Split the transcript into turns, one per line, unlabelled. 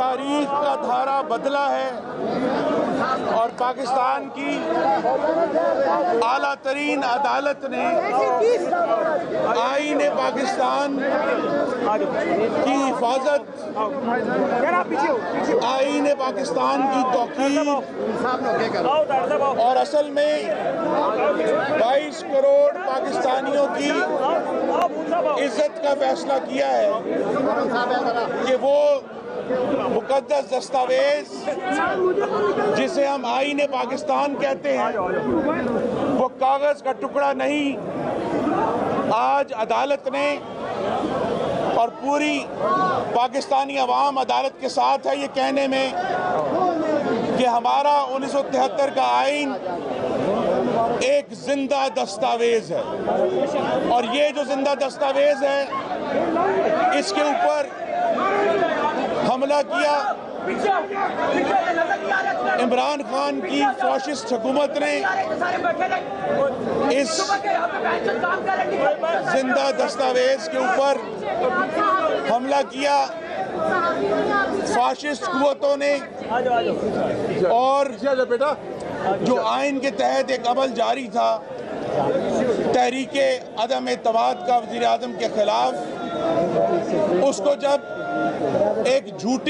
तारीख का धारा बदला है और पाकिस्तान की आला तरीन अदालत ने आईन पाकिस्तान की हिफाजत, आईन पाकिस्तान की तौकीर और असल में 22 करोड़ पाकिस्तानियों की इज्जत का फैसला किया है कि वो मुकद्दस दस्तावेज जिसे हम आईन पाकिस्तान कहते हैं, वो कागज का टुकड़ा नहीं। आज अदालत ने और पूरी पाकिस्तानी अवाम अदालत के साथ है ये कहने में कि हमारा 1973 का आईन एक जिंदा दस्तावेज है और ये जो जिंदा दस्तावेज है, इसके ऊपर हमला किया इमरान खान की फाशिस्ट हुकूमत ने। इस जिंदा दस्तावेज के ऊपर हमला किया फाशिस्ट कुव्वतों ने और जो आइन के तहत एक अमल जारी था तहरीके अदम एतमाद का वज़ीर आज़म के खिलाफ, उसको जब एक झूठी